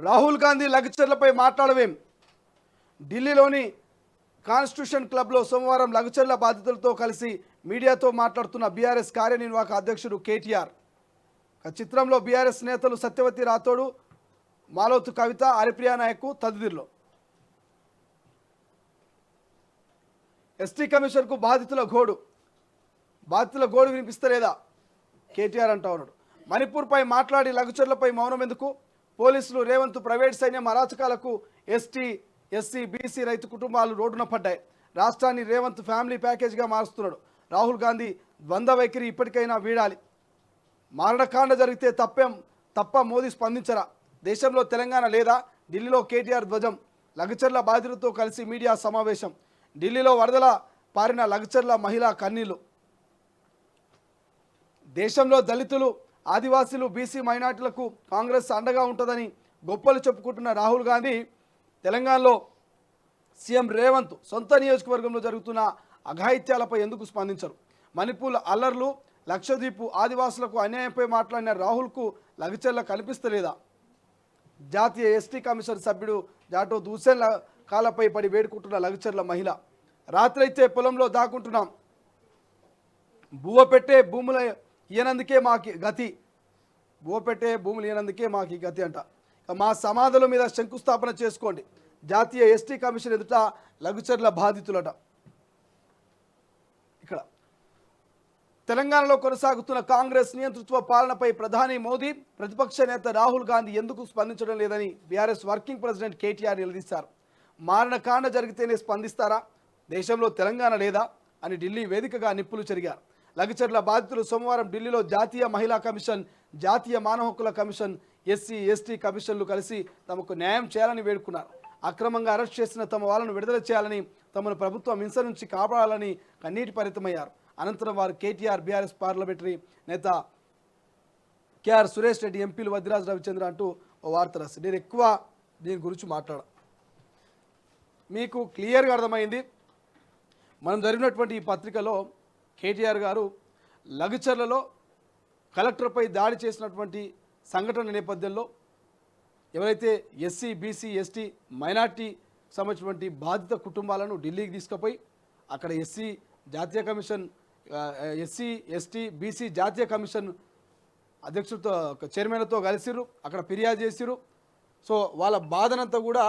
రాహుల్ గాంధీ లగచర్లపై మాట్లాడవేం? ఢిల్లీలోని కాన్స్టిట్యూషన్ క్లబ్లో సోమవారం లగచర్ల బాధితులతో కలిసి మీడియాతో మాట్లాడుతున్న బీఆర్ఎస్ కార్యనిర్వాహక అధ్యక్షుడు కేటీఆర్. చిత్రంలో బీఆర్ఎస్ నేతలు సత్యవతి రాథోడు, మాలోతు కవిత, హరిప్రియా నాయక్ తదితరులు. ఎస్టీ కమిషన్కు బాధితుల గోడు వినిపిస్తలేదా? కేటీఆర్ అంటా ఉన్నాడు. మణిపూర్పై మాట్లాడి లగచర్లపై మౌనం ఎందుకు? పోలీసులు, రేవంత్, ప్రైవేట్ సైన్యం అరాచకాలకు ఎస్టీ, ఎస్సీ, బీసీ రైతు కుటుంబాలు రోడ్డున పడ్డాయి. రాష్ట్రాన్ని రేవంత్ ఫ్యామిలీ ప్యాకేజ్గా మారుస్తున్నాడు. రాహుల్ గాంధీ ద్వంద్వ వైఖరి ఇప్పటికైనా వీడాలి. మారణకాండ జరిగితే తప్ప మోదీ స్పందించరా? దేశంలో తెలంగాణ లేదా? ఢిల్లీలో కేటీఆర్ ధ్వజం. లగచర్ల బాధితులతో కలిసి మీడియా సమావేశం. ఢిల్లీలో వరదల పారిన లగచర్ల మహిళా కన్నీళ్లు. దేశంలో దళితులు, ఆదివాసీలు, బీసీ మైనార్టీలకు కాంగ్రెస్ అండగా ఉంటుందని గొప్పలు చెప్పుకుంటున్న రాహుల్ గాంధీ తెలంగాణలో సీఎం రేవంత్ సొంత నియోజకవర్గంలో జరుగుతున్న అఘాయిత్యాలపై ఎందుకు స్పందించరు? మణిపూర్ అల్లర్లు, లక్షద్వీప్ ఆదివాసులకు అన్యాయంపై మాట్లాడిన రాహుల్కు లగచర్ల కనిపిస్తలేదా? జాతీయ ఎస్టీ కమిషన్ సభ్యుడు జాటోద్ హుస్సేన్ కాలపై పడి వేడుకుంటున్న లగచర్ల మహిళ. రాత్రైతే పొలంలో దాక్కుంటున్నాం, బువ్వ పెట్టే భూముల ఈయనందుకే మాకి గతి. అంట. మా సమాధుల మీద శంకుస్థాపన చేసుకోండి. జాతీయ ఎస్టీ కమిషన్ ఎదుట లగచర్ల బాధితులట. ఇక్కడ తెలంగాణలో కొనసాగుతున్న కాంగ్రెస్ నియంతృత్వ పాలనపై ప్రధాని మోదీ, ప్రతిపక్ష నేత రాహుల్ గాంధీ ఎందుకు స్పందించడం లేదని బీఆర్ఎస్ వర్కింగ్ ప్రెసిడెంట్ కేటీఆర్ నిలదీశారు. మారణకాండ జరిగితేనే స్పందిస్తారా? దేశంలో తెలంగాణ లేదా అని ఢిల్లీ వేదికగా నిప్పులు చెరిగారు. లగచర్ల బాధితులు సోమవారం ఢిల్లీలో జాతీయ మహిళా కమిషన్, జాతీయ మానవ హక్కుల కమిషన్, ఎస్సీ, ఎస్టీ కమిషన్లు కలిసి తమకు న్యాయం చేయాలని వేడుకున్నారు. అక్రమంగా అరెస్ట్ చేసిన తమ వాళ్ళను విడుదల చేయాలని, తమను ప్రభుత్వం హింస నుంచి కాపాడాలని కన్నీటి పరితమయ్యారు. అనంతరం వారు కేటీఆర్, బీఆర్ఎస్ పార్లమెంటరీ నేత కేఆర్ సురేష్ రెడ్డి, ఎంపీలు వద్దిరాజు రవిచంద్ర అంటూ ఓ వార్త రాసి, నేను ఎక్కువ దీని గురించి మీకు క్లియర్గా అర్థమైంది. మనం జరిగినటువంటి ఈ పత్రికలో కేటీఆర్ గారు లగచర్లలో కలెక్టర్పై దాడి చేసినటువంటి సంఘటన నేపథ్యంలో ఎవరైతే ఎస్సీ, బీసీ, ఎస్టీ, మైనార్టీ సంబంధించినటువంటి బాధిత కుటుంబాలను ఢిల్లీకి తీసుకుపోయి అక్కడ ఎస్సీ, ఎస్టీ, బీసీ జాతీయ కమిషన్ అధ్యక్షుడితో, చైర్మన్తో కలిసిరు. అక్కడ ఫిర్యాదు చేసిరు. సో వాళ్ళ బాధనంతా కూడా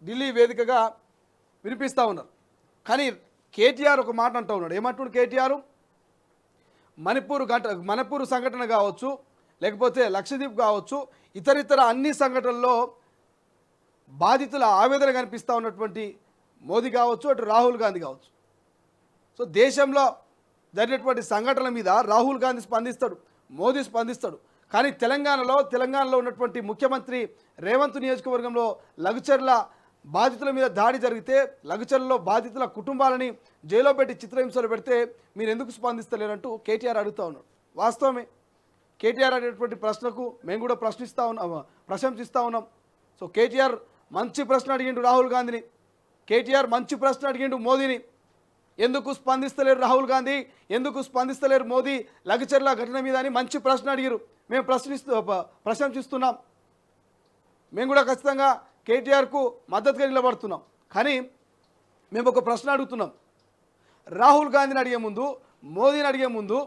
ఢిల్లీ వేదికగా వినిపిస్తూ ఉన్నారు. కానీ కేటీఆర్ ఒక మాట అంటూ ఉన్నాడు. ఏమంటున్నాడు కేటీఆర్? మణిపూర్ సంఘటన కావచ్చు, లేకపోతే లక్షద్వీప్ కావచ్చు, ఇతరితర అన్ని సంఘటనల్లో బాధితుల ఆవేదన కనిపిస్తూ ఉన్నటువంటి మోదీ కావచ్చు, అటు రాహుల్ గాంధీ కావచ్చు. సో దేశంలో జరిగినటువంటి సంఘటనల మీద రాహుల్ గాంధీ స్పందిస్తాడు, మోదీ స్పందిస్తాడు. కానీ తెలంగాణలో ఉన్నటువంటి ముఖ్యమంత్రి రేవంత్ నియోజకవర్గంలో లగచర్ల బాధితుల మీద దాడి జరిగితే, లగచర్లలో బాధితుల కుటుంబాలని జైల్లో పెట్టి చిత్రహింసలు పెడితే మీరు ఎందుకు స్పందిస్తలేరంటూ కేటీఆర్ అడుగుతూ ఉన్నాడు. వాస్తవమే, కేటీఆర్ అడిగినటువంటి ప్రశ్నకు మేము కూడా ప్రశంసిస్తూ ఉన్నాం. సో కేటీఆర్ మంచి ప్రశ్న అడిగిండు రాహుల్ గాంధీని, కేటీఆర్ మంచి ప్రశ్న అడిగిండు మోదీని. ఎందుకు స్పందిస్తలేరు రాహుల్ గాంధీ, ఎందుకు స్పందిస్తలేరు మోదీ లగచర్ల ఘటన మీద అని మంచి ప్రశ్న అడిగారు. మేము ప్రశంసిస్తున్నాం. మేము కూడా ఖచ్చితంగా కేటీఆర్కు మద్దతుగా నిలబడుతున్నాం. కానీ మేము ఒక ప్రశ్న అడుగుతున్నాం. రాహుల్ గాంధీని అడిగే ముందు, మోదీని అడిగే ముందు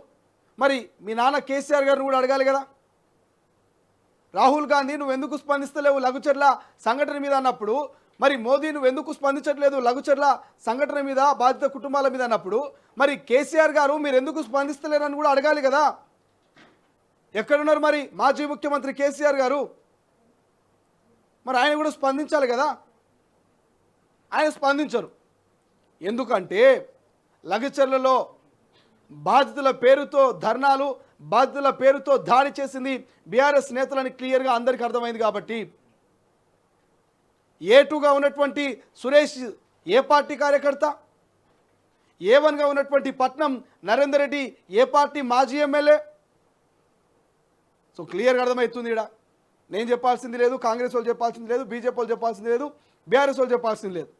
మరి మీ నాన్న కేసీఆర్ గారిని కూడా అడగాలి కదా. రాహుల్ గాంధీ నువ్వు ఎందుకు స్పందిస్తలేవు లగచర్ల సంఘటన మీద అన్నప్పుడు, మరి మోదీ నువ్వు ఎందుకు స్పందించట్లేదు లగచర్ల సంఘటన మీద, బాధిత కుటుంబాల మీద అన్నప్పుడు, మరి కేసీఆర్ గారు మీరు ఎందుకు స్పందిస్తలేరని కూడా అడగాలి కదా. ఎక్కడున్నారు మరి మాజీ ముఖ్యమంత్రి కేసీఆర్ గారు? మరి ఆయన కూడా స్పందించాలి కదా. ఆయన స్పందించరు. ఎందుకంటే లగచర్లలో బాధితుల పేరుతో ధర్నాలు, బాధితుల పేరుతో దాడి చేసింది బీఆర్ఎస్ నేతలని క్లియర్గా అందరికీ అర్థమైంది. కాబట్టి A2గా ఉన్నటువంటి సురేష్ ఏ పార్టీ కార్యకర్త, A1గా ఉన్నటువంటి పట్నం నరేందర్ రెడ్డి ఏ పార్టీ మాజీ ఎమ్మెల్యే. సో క్లియర్గా అర్థమవుతుంది. ఇక్కడ నేను చెప్పాల్సింది లేదు, కాంగ్రెస్ వాళ్ళు చెప్పాల్సింది లేదు, బీజేపీ వాళ్ళు చెప్పాల్సింది లేదు, బీఆర్ఎస్ వాళ్ళు చెప్పాల్సింది లేదు.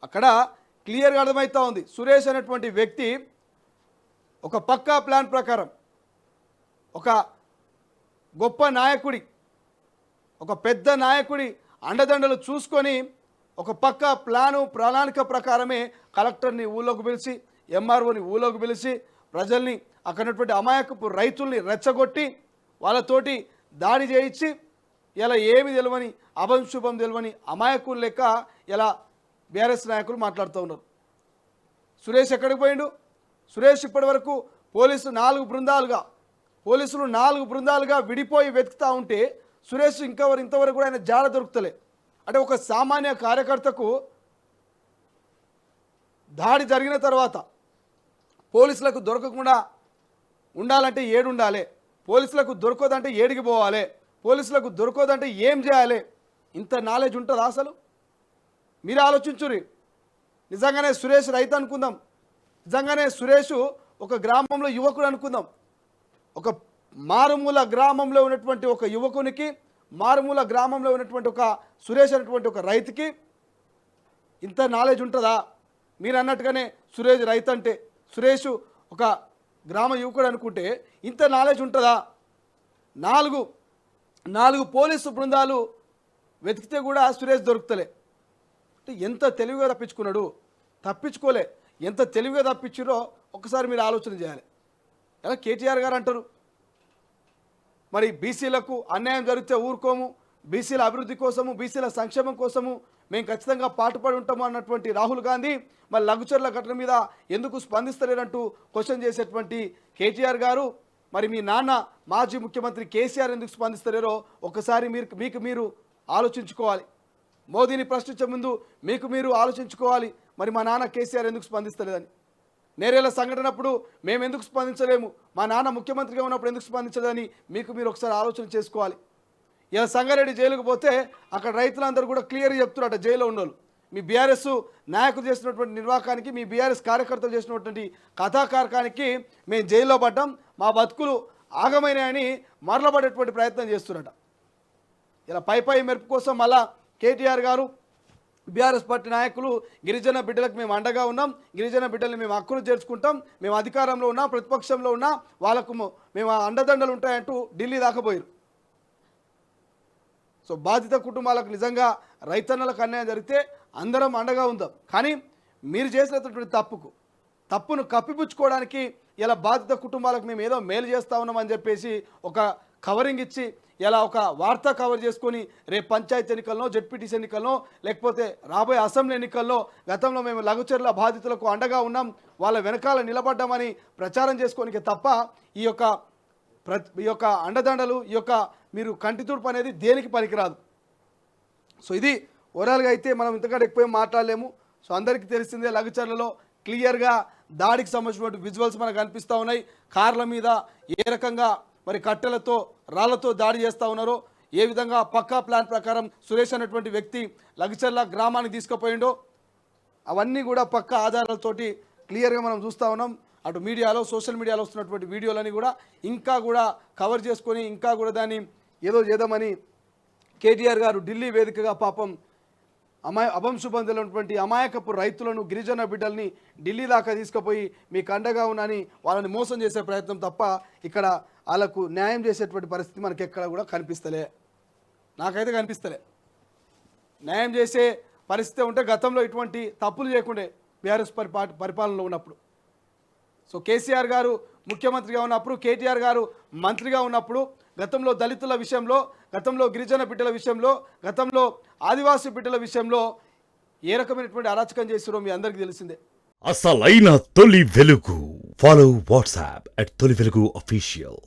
అక్కడ క్లియర్గా అర్థమవుతూ ఉంది. సురేష్ అనేటువంటి వ్యక్తి ఒక పక్కా ప్లాన్ ప్రకారం, ఒక గొప్ప నాయకుడి ఒక పెద్ద నాయకుడి అండదండలు చూసుకొని ఒక పక్క ప్రణాళిక ప్రకారమే కలెక్టర్ని ఊళ్ళోకి పిలిచి ఎంఆర్ఓని ఊళ్ళోకి పిలిచి ప్రజల్ని అక్కడటువంటి అమాయకపు రైతుల్ని రెచ్చగొట్టి వాళ్ళతోటి దాడి చేయించి ఇలా ఏమి తెలియని అభంశుభం తెలియని అమాయకులు లెక్క ఇలా బీఆర్ఎస్ నాయకులు మాట్లాడుతూ ఉన్నారు. సురేష్ ఎక్కడికి పోయిండు? సురేష్ ఇప్పటి వరకు పోలీసులు 4 బృందాలుగా విడిపోయి వెతుకుతూ ఉంటే సురేష్ ఇంతవరకు కూడా ఆయన జాడ దొరుకుతలే. అంటే ఒక సామాన్య కార్యకర్తకు దాడి జరిగిన తర్వాత పోలీసులకు దొరకకుండా ఉండాలంటే ఏడుండాలి, పోలీసులకు దొరకదంటే ఏడికి పోవాలి, పోలీసులకు దొరకదంటే ఏం చేయాలి? ఇంత నాలెడ్జ్ ఉంటుందా అసలు? మీరు ఆలోచించురి. నిజంగానే సురేష్ రైతు అనుకుందాం, నిజంగానే సురేష్ ఒక గ్రామంలో యువకుడు అనుకుందాం. ఒక మారుమూల గ్రామంలో ఉన్నటువంటి ఒక యువకునికి, మారుమూల గ్రామంలో ఉన్నటువంటి ఒక సురేష్ అనేటువంటి ఒక రైతుకి ఇంత నాలెడ్జ్ ఉంటుందా? మీరు అన్నట్టుగానే సురేష్ రైతు అంటే, సురేష్ ఒక గ్రామ యువకుడు అనుకుంటే ఇంత నాలెడ్జ్ ఉంటుందా? నాలుగు పోలీసు బృందాలు వెతికితే కూడా సురేష్ దొరుకుతలే. అంటే ఎంత తెలివిగా తప్పించుకున్నాడు? తప్పించుకోలే. ఎంత తెలివిగా తప్పించారో ఒకసారి మీరు ఆలోచన చేయాలి. ఎలా కేటీఆర్ గారు అంటారు, మరి బీసీలకు అన్యాయం జరిగితే ఊరుకోము, బీసీల అభివృద్ధి కోసము, బీసీల సంక్షేమం కోసము మేము ఖచ్చితంగా పాటుపడి ఉంటాము అన్నటువంటి రాహుల్ గాంధీ మరి లఘుచర్ల ఘటన మీద ఎందుకు స్పందిస్తలేరంటూ క్వశ్చన్ చేసేటువంటి కేటీఆర్ గారు, మరి మీ నాన్న మాజీ ముఖ్యమంత్రి కేసీఆర్ ఎందుకు స్పందిస్తలేరో ఒకసారి మీకు మీరు ఆలోచించుకోవాలి. మోదీని ప్రశ్నించే ముందు మీకు మీరు ఆలోచించుకోవాలి, మరి మా నాన్న కేసీఆర్ ఎందుకు స్పందిస్తలేదని. నేరేళ్ల సంఘటనప్పుడు మేము ఎందుకు స్పందించలేము, మా నాన్న ముఖ్యమంత్రిగా ఉన్నప్పుడు ఎందుకు స్పందించలేదని మీకు మీరు ఒకసారి ఆలోచన చేసుకోవాలి. ఇలా సంగారెడ్డి జైలుకు పోతే అక్కడ రైతులందరూ కూడా క్లియర్గా చెప్తున్నారట, జైల్లో ఉన్నోళ్ళు మీ బీఆర్ఎస్ నాయకులు చేసినటువంటి నిర్వాకానికి, మీ బీఆర్ఎస్ కార్యకర్తలు చేసినటువంటి కథాకారకానికి మేము జైల్లో పడ్డాం, మా బతుకులు ఆగమైనాయని మరలబడేటువంటి ప్రయత్నం చేస్తున్నారట. ఇలా పై మెరుపు కోసం మళ్ళా కేటీఆర్ గారు, బీఆర్ఎస్ పార్టీ నాయకులు గిరిజన బిడ్డలకు మేము అండగా ఉన్నాం, గిరిజన బిడ్డల్ని మేము హక్కును చేర్చుకుంటాం, మేము అధికారంలో ఉన్నా ప్రతిపక్షంలో ఉన్నా వాళ్ళకు మేము అండదండలు ఉంటాయంటూ ఢిల్లీ దాకా పోయారు. సో బాధిత కుటుంబాలకు నిజంగా రైతన్నలకు అన్యాయం జరిగితే అందరం అండగా ఉందాం. కానీ మీరు చేసినటువంటి తప్పును కప్పిపుచ్చుకోవడానికి ఇలా బాధిత కుటుంబాలకు మేము ఏదో మేలు చేస్తూ ఉన్నామని చెప్పేసి ఒక కవరింగ్ ఇచ్చి ఇలా ఒక వార్తా కవర్ చేసుకొని రేపు పంచాయతీ ఎన్నికల్లో, జెడ్పీటీసీ ఎన్నికల్లో, లేకపోతే రాబోయే అసెంబ్లీ ఎన్నికల్లో గతంలో మేము లఘుచర్ల బాధితులకు అండగా ఉన్నాం, వాళ్ళ వెనకాల నిలబడ్డామని ప్రచారం చేసుకోనికి తప్ప ఈ యొక్క అండదండలు, ఈ యొక్క మీరు కంటితుడుపు అనేది దేనికి పనికిరాదు. సో ఇది ఓవరాల్గా అయితే మనం ఇంతకంటే ఎక్కువ మాట్లాడలేము. సో అందరికీ తెలిసిందే లఘుచర్లలో క్లియర్గా దాడికి సంబంధించినటువంటి విజువల్స్ మనకు కనిపిస్తూ ఉన్నాయి. కార్ల మీద ఏ రకంగా మరి కట్టెలతో రాళ్లతో దాడి చేస్తూ ఉన్నారో, ఏ విధంగా పక్కా ప్లాన్ ప్రకారం సురేష్ అనేటువంటి వ్యక్తి లఘుచర్ల గ్రామానికి తీసుకుపోయిండో అవన్నీ కూడా పక్కా ఆధారాలతోటి క్లియర్గా మనం చూస్తూ ఉన్నాం. అటు మీడియాలో, సోషల్ మీడియాలో వస్తున్నటువంటి వీడియోలని కూడా ఇంకా కూడా కవర్ చేసుకొని ఇంకా కూడా దాన్ని ఏదో చేద్దామని కేటీఆర్ గారు ఢిల్లీ వేదికగా పాపం అభంశుభం తెలియనటువంటి అమాయకపు రైతులను, గిరిజన బిడ్డల్ని ఢిల్లీ దాకా తీసుకుపోయి మీకు అండగా ఉన్నాని వాళ్ళని మోసం చేసే ప్రయత్నం తప్ప ఇక్కడ వాళ్ళకు న్యాయం చేసేటువంటి పరిస్థితి మనకి ఎక్కడ కూడా కనిపిస్తలే. నాకైతే కనిపిస్తలే. న్యాయం చేసే పరిస్థితి ఉంటే గతంలో ఇటువంటి తప్పులు చేయకుండే బీఆర్ఎస్ పరిపాలనలో ఉన్నప్పుడు. సో కేసీఆర్ గారు ముఖ్యమంత్రిగా ఉన్నప్పుడు, కేటీఆర్ గారు మంత్రిగా ఉన్నప్పుడు గతంలో దళితుల విషయంలో, గతంలో గిరిజన బిడ్డల విషయంలో, గతంలో ఆదివాసీ బిడ్డల విషయంలో ఏ రకమైనటువంటి అరాచకం చేస్తారో మీ అందరికీ తెలిసిందే. అసలైన తొలి వెలుగు. ఫాలో వాట్సాప్ @తొలి వెలుగు అఫీషియల్.